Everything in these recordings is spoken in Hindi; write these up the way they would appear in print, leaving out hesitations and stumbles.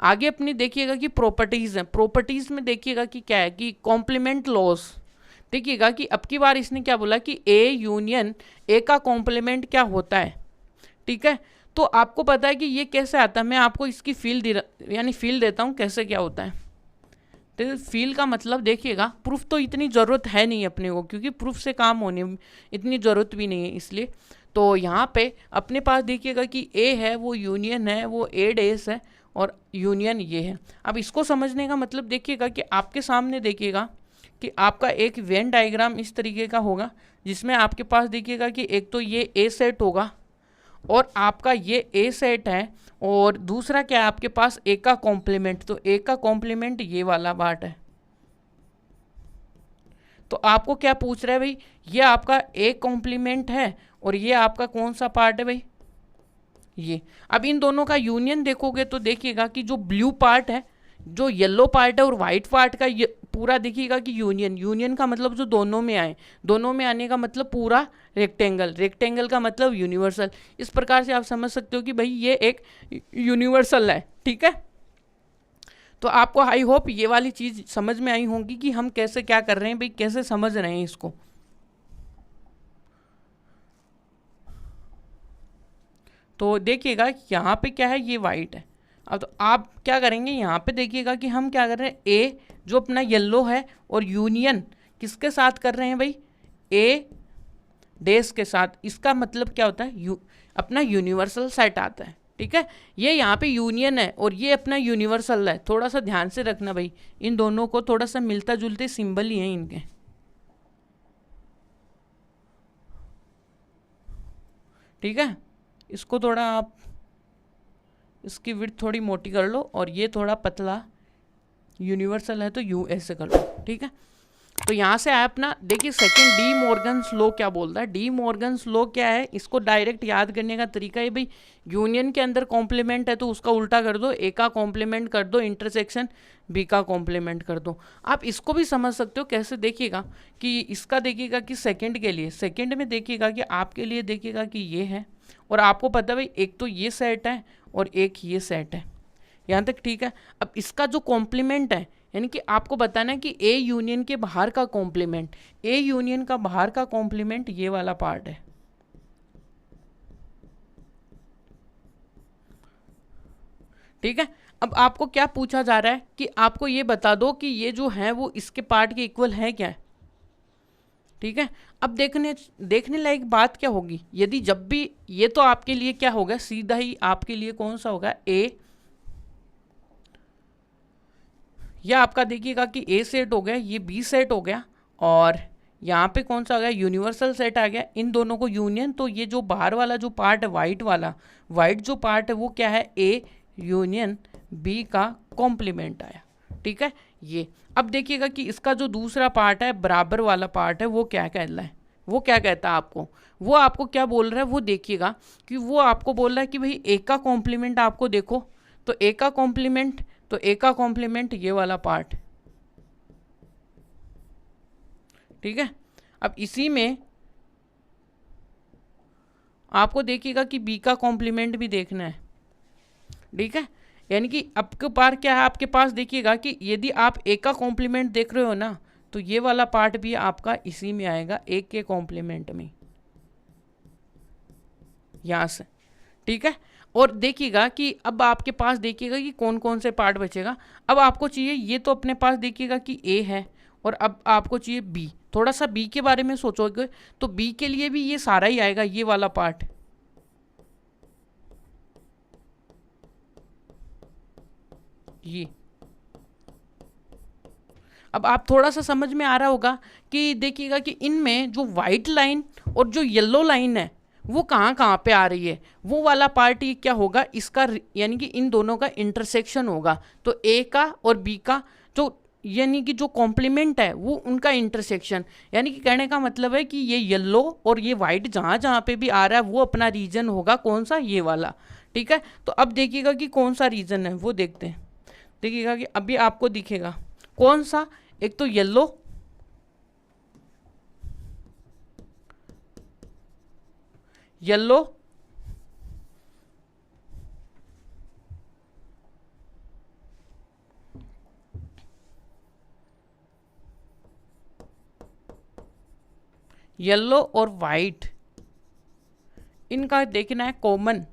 आगे अपनी देखिएगा कि प्रॉपर्टीज है, प्रॉपर्टीज में देखिएगा कि क्या है कि कॉम्प्लीमेंट लॉस। देखिएगा कि अब की बार इसने क्या बोला कि ए यूनियन ए का कॉम्प्लीमेंट क्या होता है, ठीक है। तो आपको पता है कि ये कैसे आता है, मैं आपको इसकी फील देता हूँ कैसे क्या होता है। तो फील का मतलब देखिएगा, प्रूफ तो इतनी ज़रूरत है नहीं अपने को, क्योंकि प्रूफ से काम होने इतनी ज़रूरत भी नहीं है इसलिए। तो यहाँ पे अपने पास देखिएगा कि ए है वो यूनियन है, वो ए डेस है और यूनियन ये है। अब इसको समझने का मतलब देखिएगा कि आपके सामने देखिएगा कि आपका एक वेन डायग्राम इस तरीके का होगा, जिसमें आपके पास देखिएगा कि एक तो ये ए सेट होगा और आपका ये ए सेट है, और दूसरा क्या है आपके पास ए का कॉम्प्लीमेंट। तो ए का कॉम्प्लीमेंट ये वाला पार्ट है। तो आपको क्या पूछ रहा है भाई, ये आपका ए कॉम्प्लीमेंट है और ये आपका कौन सा पार्ट है भाई, ये। अब इन दोनों का यूनियन देखोगे तो देखिएगा कि जो ब्लू पार्ट है, जो येलो पार्ट है और वाइट पार्ट का ये पूरा देखिएगा कि यूनियन, यूनियन का मतलब जो दोनों में आए, दोनों में आने का मतलब पूरा रेक्टेंगल, रेक्टेंगल का मतलब यूनिवर्सल। इस प्रकार से आप समझ सकते हो कि भाई ये एक यूनिवर्सल है, ठीक है। तो आपको आई होप ये वाली चीज़ समझ में आई होगी कि हम कैसे क्या कर रहे हैं भाई, कैसे समझ रहे हैं इसको। तो देखिएगा यहाँ पे क्या है, ये वाइट है। अब तो आप क्या करेंगे, यहाँ पे देखिएगा कि हम क्या कर रहे हैं, ए जो अपना येलो है और यूनियन किसके साथ कर रहे हैं भाई, ए डेस के साथ। इसका मतलब क्या होता है, अपना यूनिवर्सल सेट आता है, ठीक है। ये यहाँ पे यूनियन है और ये अपना यूनिवर्सल है। थोड़ा सा ध्यान से रखना भाई, इन दोनों को थोड़ा सा मिलता जुलते सिंबल ही हैं इनके, ठीक है। इसको थोड़ा आप इसकी विड्थ थोड़ी मोटी कर लो और ये थोड़ा पतला, यूनिवर्सल है तो यू ऐसे कर लो, ठीक है। तो यहाँ से आया अपना, देखिए सेकंड डी मॉर्गन्स लॉ क्या बोलता है। डी मॉर्गन्स लॉ क्या है, इसको डायरेक्ट याद करने का तरीका है भाई, यूनियन के अंदर कॉम्प्लीमेंट है तो उसका उल्टा कर दो, ए का कॉम्प्लीमेंट कर दो, इंटरसेक्शन बी का कॉम्प्लीमेंट कर दो। आप इसको भी समझ सकते हो कैसे, देखिएगा कि इसका देखिएगा कि सेकंड के लिए, सेकंड में देखिएगा कि आपके लिए देखिएगा कि ये है और आपको पता है भाई एक तो ये सेट है और एक ये सेट है, यहाँ तक ठीक है। अब इसका जो कॉम्प्लीमेंट है, यानी कि आपको बताना है कि ए यूनियन के बाहर का कॉम्प्लीमेंट, ए यूनियन का बाहर का कॉम्प्लीमेंट ये वाला पार्ट है, ठीक है। अब आपको क्या पूछा जा रहा है कि आपको ये बता दो कि ये जो है वो इसके पार्ट के इक्वल है क्या, ठीक है। अब देखने लायक बात क्या होगी, यदि जब भी ये तो आपके लिए क्या होगा, सीधा ही आपके लिए कौन सा होगा, ए, यह आपका देखिएगा कि ए सेट हो गया, ये बी सेट हो गया और यहाँ पे कौन सा आ गया, यूनिवर्सल सेट आ गया, इन दोनों को यूनियन। तो ये जो बाहर वाला जो पार्ट है वाइट वाला, वाइट जो पार्ट है वो क्या है, ए यूनियन बी का कॉम्प्लीमेंट आया, ठीक है ये। अब देखिएगा कि इसका जो दूसरा पार्ट है, बराबर वाला पार्ट है, वो क्या कहता है, वो क्या कहता है आपको, वो आपको क्या बोल रहा है, वो देखिएगा कि वो आपको बोल रहा है कि भाई ए का कॉम्प्लीमेंट आपको देखो, तो ए का कॉम्प्लीमेंट, तो ए का कॉम्प्लीमेंट ये वाला पार्ट, ठीक है। अब इसी में आपको देखिएगा कि बी का कॉम्प्लीमेंट भी देखना है, ठीक है। यानी कि आपके पास क्या है, आपके पास देखिएगा कि यदि आप ए का कॉम्प्लीमेंट देख रहे हो ना, तो ये वाला पार्ट भी आपका इसी में आएगा, ए के कॉम्प्लीमेंट में, यहाँ से, ठीक है। और देखिएगा कि अब आपके पास देखिएगा कि कौन कौन से पार्ट बचेगा। अब आपको चाहिए, ये तो अपने पास देखिएगा कि ए है और अब आपको चाहिए बी। थोड़ा सा बी के बारे में सोचोगे तो बी के लिए भी ये सारा ही आएगा, ये वाला पार्ट, ये। अब आप थोड़ा सा समझ में आ रहा होगा कि देखिएगा कि इनमें जो वाइट लाइन और जो येलो लाइन है वो कहाँ कहाँ पे आ रही है, वो वाला पार्ट ही क्या होगा इसका, यानी कि इन दोनों का इंटरसेक्शन होगा। तो ए का और बी का जो यानी कि जो कॉम्प्लीमेंट है वो उनका इंटरसेक्शन, यानी कि कहने का मतलब है कि ये येलो और ये वाइट जहाँ जहाँ पे भी आ रहा है वो अपना रीजन होगा कौन सा, ये वाला, ठीक है। तो अब देखिएगा कि कौन सा रीजन है वो देखते हैं। देखिएगा कि अभी आपको दिखेगा कौन सा, एक तो येलो, येलो, येलो और वाइट इनका देखना है कॉमन।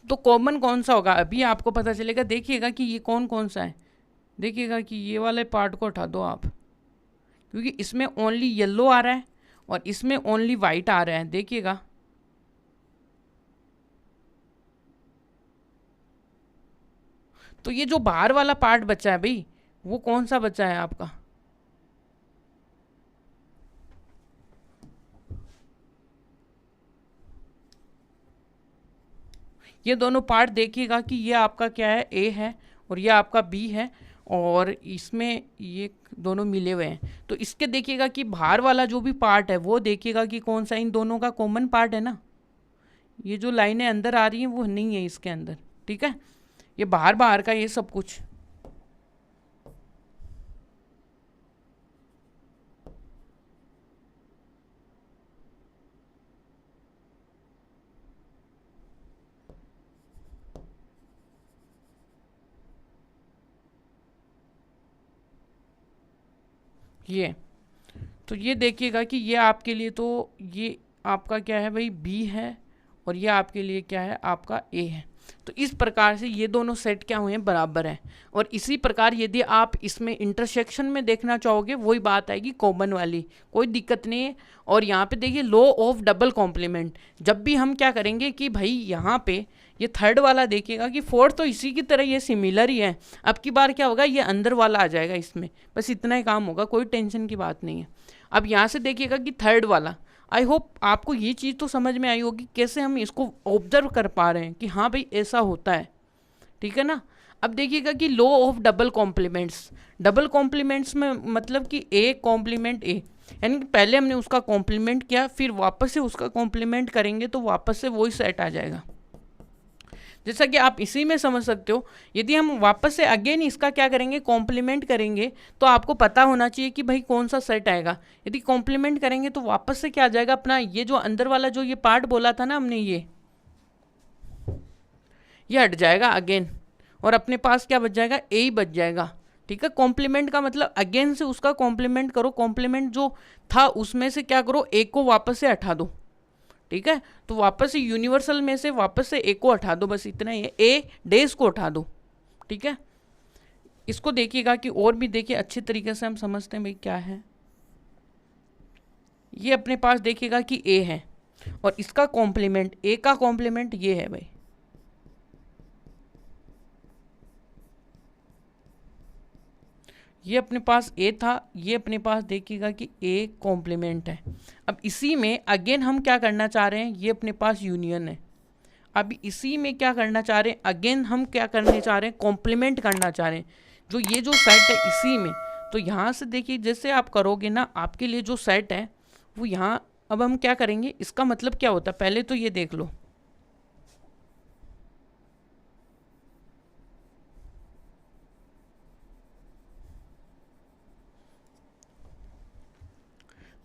तो कॉमन कौन सा होगा अभी आपको पता चलेगा। देखिएगा कि ये कौन कौन सा है। देखिएगा कि ये वाले पार्ट को हटा दो आप, क्योंकि इसमें ओनली येलो आ रहा है और इसमें ओनली वाइट आ रहा है। देखिएगा तो ये जो बाहर वाला पार्ट बचा है भाई, वो कौन सा बचा है आपका? ये दोनों पार्ट देखिएगा कि ये आपका क्या है, ए है और ये आपका बी है, और इसमें ये दोनों मिले हुए हैं। तो इसके देखिएगा कि बाहर वाला जो भी पार्ट है वो देखिएगा कि कौन सा इन दोनों का कॉमन पार्ट है ना। ये जो लाइनें अंदर आ रही हैं वो नहीं है इसके अंदर, ठीक है। ये बाहर बाहर का ये सब कुछ। ये तो ये देखिएगा कि ये आपके लिए, तो ये आपका क्या है भाई, बी है, और ये आपके लिए क्या है, आपका ए है। तो इस प्रकार से ये दोनों सेट क्या हुए हैं, बराबर हैं। और इसी प्रकार यदि आप इसमें इंटरसेक्शन में देखना चाहोगे, वही बात आएगी कॉमन वाली, कोई दिक्कत नहीं है। और यहाँ पे देखिए लॉ ऑफ डबल कॉम्प्लीमेंट, जब भी हम क्या करेंगे कि भाई यहाँ पे ये थर्ड वाला देखिएगा कि फोर्थ तो इसी की तरह ये सिमिलर ही है। अब की बार क्या होगा, ये अंदर वाला आ जाएगा इसमें, बस इतना ही काम होगा, कोई टेंशन की बात नहीं है। अब यहाँ से देखिएगा कि थर्ड वाला, आई होप आपको ये चीज़ तो समझ में आई होगी कैसे हम इसको ऑब्जर्व कर पा रहे हैं कि हाँ भाई ऐसा होता है, ठीक है ना। अब देखिएगा कि law of double compliments, double compliments में मतलब कि ए कॉम्प्लीमेंट ए, यानी कि पहले हमने उसका कॉम्प्लीमेंट किया, फिर वापस से उसका कॉम्प्लीमेंट करेंगे तो वापस से वही सेट आ जाएगा। जैसा कि आप इसी में समझ सकते हो, यदि हम वापस से अगेन इसका क्या करेंगे, कॉम्प्लीमेंट करेंगे, तो आपको पता होना चाहिए कि भाई कौन सा सेट आएगा। यदि कॉम्प्लीमेंट करेंगे तो वापस से क्या आ जाएगा, अपना ये जो अंदर वाला जो ये पार्ट बोला था ना हमने, ये हट जाएगा अगेन, और अपने पास क्या बच जाएगा, ए ही बच जाएगा, ठीक है। कॉम्प्लीमेंट का मतलब अगेन से उसका कॉम्प्लीमेंट करो, कॉम्प्लीमेंट जो था उसमें से क्या करो, ए को वापस से हटा दो, ठीक है। तो वापस से यूनिवर्सल में से वापस से ए को हटा दो, बस इतना ही है, ए डेज को हटा दो, ठीक है। इसको देखिएगा कि और भी देखिए अच्छे तरीके से हम समझते हैं भाई क्या है। ये अपने पास देखिएगा कि ए है और इसका कॉम्प्लीमेंट, ए का कॉम्प्लीमेंट ये है भाई, ये अपने पास ए था, ये अपने पास देखिएगा कि ए कॉम्प्लीमेंट है। अब इसी में अगेन हम क्या करना चाह रहे हैं, ये अपने पास यूनियन है। अब इसी में क्या करना चाह रहे हैं, अगेन हम क्या करने चाह रहे हैं, कॉम्प्लीमेंट करना चाह रहे हैं जो ये जो सेट है इसी में। तो यहाँ से देखिए जैसे आप करोगे ना, आपके लिए जो सेट है वो यहाँ, अब हम क्या करेंगे, इसका मतलब क्या होता है, पहले तो ये देख लो।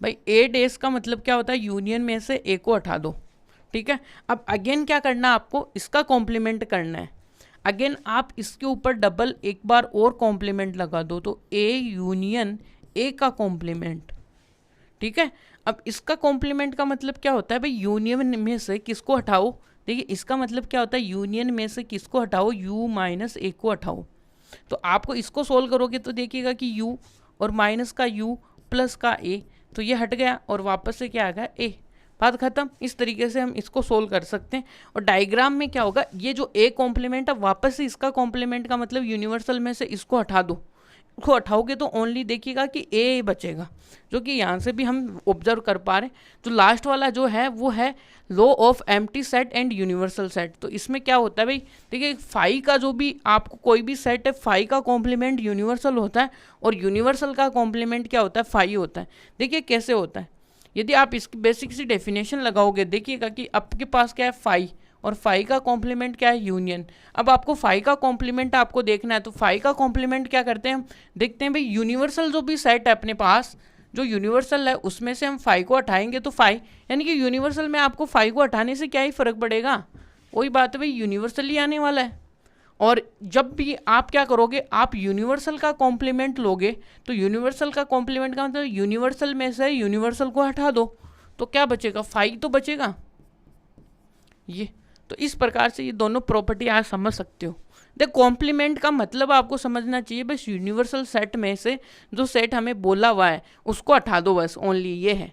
भाई ए डेज का मतलब क्या होता है, यूनियन में से ए को हटा दो, ठीक है। अब अगेन क्या करना है आपको, इसका कॉम्प्लीमेंट करना है। अगेन आप इसके ऊपर डबल एक बार और कॉम्प्लीमेंट लगा दो, तो ए यूनियन ए का कॉम्प्लीमेंट, ठीक है। अब इसका कॉम्प्लीमेंट का मतलब क्या होता है भाई, यूनियन में से किसको हटाओ। देखिए इसका मतलब क्या होता है, यूनियन में से किसको हटाओ, यू माइनस ए को हटाओ। तो आपको इसको सोल्व करोगे तो देखिएगा कि यू और माइनस का यू प्लस का ए, तो ये हट गया और वापस से क्या आ गया, ए, बात खत्म। इस तरीके से हम इसको सोल्व कर सकते हैं। और डायग्राम में क्या होगा, ये जो ए कॉम्प्लीमेंट है वापस से इसका कॉम्प्लीमेंट का मतलब यूनिवर्सल में से इसको हटा दो, इसको हटाओगे तो ओनली देखिएगा कि ए बचेगा, जो कि यहाँ से भी हम ऑब्जर्व कर पा रहे हैं। तो लास्ट वाला जो है वो है law of empty set and universal set. तो इसमें क्या होता है भाई, देखिए फाई का जो भी आपको कोई भी सेट है, फाई का कॉम्प्लीमेंट यूनिवर्सल होता है और यूनिवर्सल का कॉम्प्लीमेंट क्या होता है, फाई होता है। देखिए कैसे होता है, यदि आप इसकी बेसिक सी डेफिनेशन लगाओगे, देखिएगा कि आपके पास क्या है, फाई, और फाई का कॉम्प्लीमेंट क्या है, यूनियन। अब आपको फाई का कॉम्प्लीमेंट आपको देखना है, तो फाई का कॉम्प्लीमेंट क्या करते हैं हम, देखते हैं भाई यूनिवर्सल जो भी सेट है अपने पास, जो यूनिवर्सल है उसमें से हम फाई को हटाएंगे तो फाई, यानी कि यूनिवर्सल में आपको फाई को हटाने से क्या ही फर्क पड़ेगा, वही बात है भाई, यूनिवर्सल ही आने वाला है। और जब भी आप क्या करोगे, आप यूनिवर्सल का कॉम्प्लीमेंट लोगे, तो यूनिवर्सल का कॉम्प्लीमेंट का मतलब यूनिवर्सल में से यूनिवर्सल को हटा दो, तो क्या बचेगा, फाई तो बचेगा। ये तो इस प्रकार से ये दोनों प्रॉपर्टी आप समझ सकते हो। देख कॉम्प्लीमेंट का मतलब आपको समझना चाहिए, बस यूनिवर्सल सेट में से जो सेट हमें बोला हुआ है उसको हटा दो, बस ओनली ये है।